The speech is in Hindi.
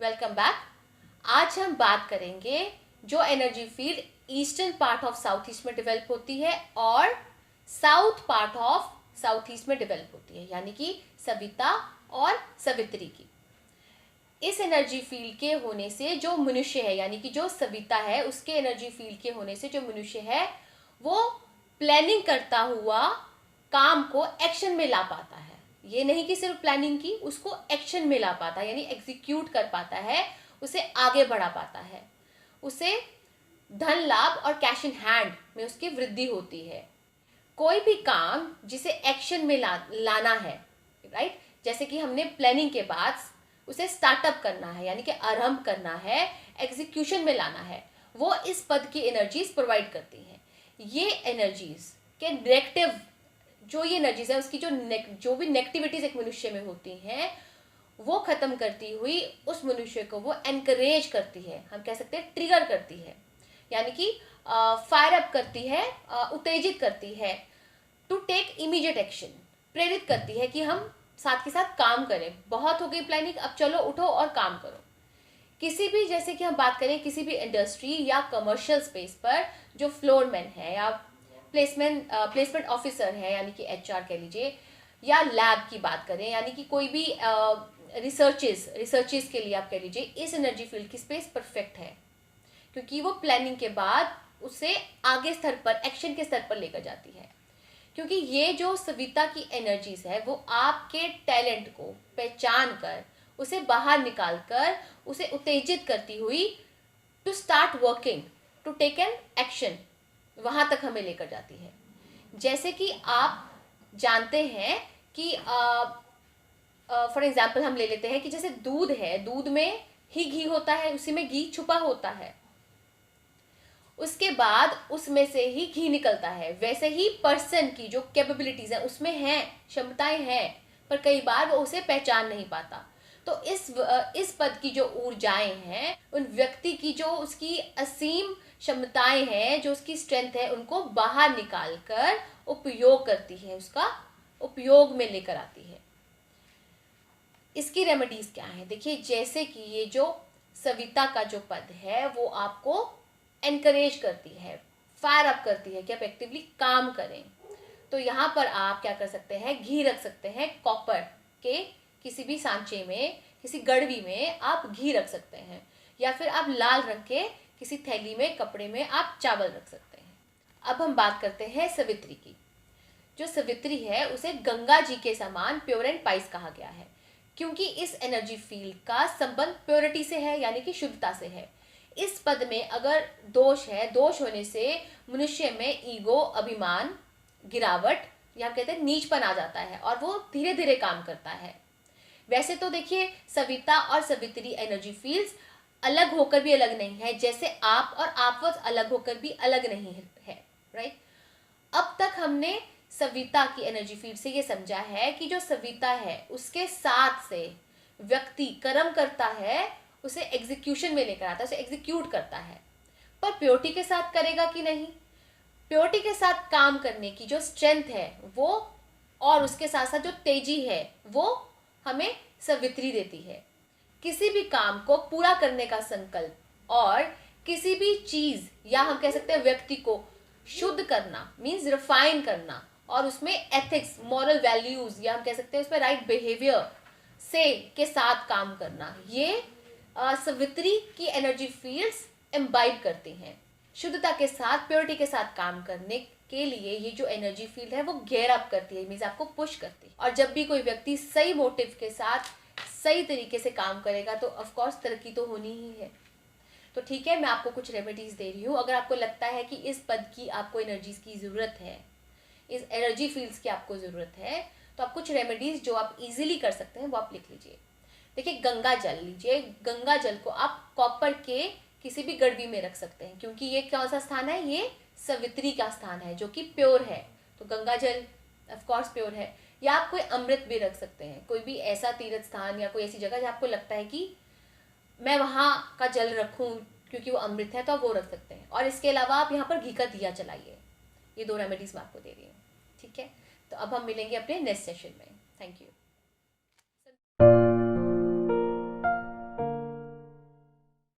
Welcome back. आज हम बात करेंगे जो energy field eastern part of south east में डेवलप होती है और south part of south east में डेवलप होती है, यानी कि सविता और सवित्री की। इस एनर्जी फील्ड के होने से जो मनुष्य है, यानी कि जो सविता है, उसके एनर्जी फील्ड के होने से जो मनुष्य है वो प्लानिंग करता हुआ काम को एक्शन में ला पाता है। ये नहीं कि सिर्फ प्लानिंग की, उसको एक्शन में ला पाता है, यानी एग्जीक्यूट कर पाता है, उसे आगे बढ़ा पाता है, उसे धन लाभ और कैश इन हैंड में उसकी वृद्धि होती है। कोई भी काम जिसे एक्शन में लाना है, राइट, जैसे कि हमने प्लानिंग के बाद उसे स्टार्टअप करना है, यानी कि आरंभ करना है, एग्जीक्यूशन में लाना है, वो इस पद की एनर्जीज प्रोवाइड करती हैं। ये एनर्जीज के नेगेटिव जो ये एनर्जीज है, उसकी जो भी नेगेटिविटीज एक मनुष्य में होती हैं वो खत्म करती हुई उस मनुष्य को वो एनकरेज करती है, हम कह सकते हैं ट्रिगर करती है, यानी कि फायर अप करती है, उत्तेजित करती है टू टेक इमीडिएट एक्शन, प्रेरित करती है कि हम साथ के साथ काम करें। बहुत हो गई प्लानिंग, अब चलो उठो और काम करो। किसी भी, जैसे कि हम बात करें किसी भी इंडस्ट्री या कमर्शियल स्पेस पर जो फ्लोरमैन है या प्लेसमेंट ऑफिसर है, यानी कि एचआर कह लीजिए, या लैब की बात करें, यानी कि कोई भी रिसर्चेस के लिए आप कह लीजिए, इस एनर्जी फील्ड की स्पेस परफेक्ट है, क्योंकि वो प्लानिंग के बाद उसे आगे स्तर पर, एक्शन के स्तर पर लेकर जाती है। क्योंकि ये जो सविता की एनर्जीज है वो आपके टैलेंट को पहचान कर, उसे बाहर निकाल कर, उसे उत्तेजित करती हुई to start working, to take an action, वहां तक हमें लेकर जाती है। जैसे कि आप जानते हैं कि फॉर एग्जाम्पल हम ले लेते हैं कि जैसे दूध है, दूध में ही घी होता है, उसी में घी छुपा होता है, उसके बाद उसमें से ही घी निकलता है। वैसे ही पर्सन की जो कैपेबिलिटीज है उसमें हैं, क्षमताएं हैं, पर कई बार वो उसे पहचान नहीं पाता। तो इस पद की जो ऊर्जाएं हैं, उन व्यक्ति की जो उसकी असीम क्षमताएं हैं, जो उसकी स्ट्रेंथ है, उनको बाहर निकाल कर उपयोग करती है, उसका उपयोग में लेकर आती है। इसकी रेमेडीज क्या है? देखिए, जैसे कि ये जो सविता का जो पद है वो आपको एनकरेज करती है, फायर अप करती है कि आप एक्टिवली काम करें। तो यहाँ पर आप क्या कर सकते हैं, घी रख सकते हैं, कॉपर के किसी भी सांचे में, किसी गड़वी में आप घी रख सकते हैं, या फिर आप लाल रंग के किसी थैली में, कपड़े में आप चावल रख सकते हैं। अब हम बात करते हैं सवित्री की। जो सवित्री है उसे गंगा जी के समान प्योर एंड पाइस कहा गया है, क्योंकि इस एनर्जी फील्ड का संबंध प्योरिटी से है, यानी कि शुद्धता से है। इस पद में अगर दोष है, दोष होने से मनुष्य में ईगो, अभिमान, गिरावट, या कहते हैं नीचपन आ जाता है और वो धीरे धीरे काम करता है। वैसे तो देखिए, सविता और सवित्री एनर्जी फील्ड्स अलग होकर भी अलग नहीं है, जैसे आप और आपवत अलग होकर भी अलग नहीं है, राइट। अब तक हमने सविता की एनर्जी फील्ड से ये समझा है कि जो सविता है उसके साथ से व्यक्ति कर्म करता है, उसे एग्जीक्यूशन में लेकर आता है, उसे एग्जीक्यूट करता है, पर प्योरिटी के साथ करेगा कि नहीं? प्योरिटी के साथ काम करने की जो स्ट्रेंथ है वो, और उसके साथ साथ जो तेजी है, वो हमें सवित्री देती है। किसी भी काम को पूरा करने का संकल्प और किसी भी चीज, या हम कह सकते हैं व्यक्ति को शुद्ध करना, मीन्स रिफाइन करना, और उसमें एथिक्स, मॉरल वैल्यूज, या हम कह सकते हैं उसमें राइट बिहेवियर से के साथ काम करना, ये सवित्री की एनर्जी फील्ड्स एम्बाइब करती हैं। शुद्धता के साथ, प्योरिटी के साथ काम करने के लिए ये जो एनर्जी फील्ड है वो गेयर अप करती है, मीन्स आपको पुश करती है। और जब भी कोई व्यक्ति सही मोटिव के साथ सही तरीके से काम करेगा तो ऑफ कोर्स तरक्की तो होनी ही है। तो ठीक है, मैं आपको कुछ रेमेडीज दे रही हूँ। अगर आपको लगता है कि इस पद की आपको एनर्जीज की ज़रूरत है, इस एनर्जी फील्ड्स की आपको ज़रूरत है, तो आप कुछ रेमेडीज जो आप इजीली कर सकते हैं वो आप लिख लीजिए। देखिए, गंगा जल लीजिए। गंगा जल को आप कॉपर के किसी भी गड़वी में रख सकते हैं, क्योंकि ये कौन सा स्थान है, ये सवित्री का स्थान है जो कि प्योर है, तो गंगा जल ऑफ कोर्स प्योर है। या आप कोई अमृत भी रख सकते हैं, कोई भी ऐसा तीर्थ स्थान या कोई ऐसी जगह जहाँ आपको लगता है कि मैं वहाँ का जल रखूँ क्योंकि वो अमृत है, तो आप वो रख सकते हैं। और इसके अलावा आप यहाँ पर घी का दिया जलाइए। ये 2 रेमेडीज मैं आपको दे रही हूँ, ठीक है। तो अब हम मिलेंगे अपने नेक्स्ट सेशन में। Thank you.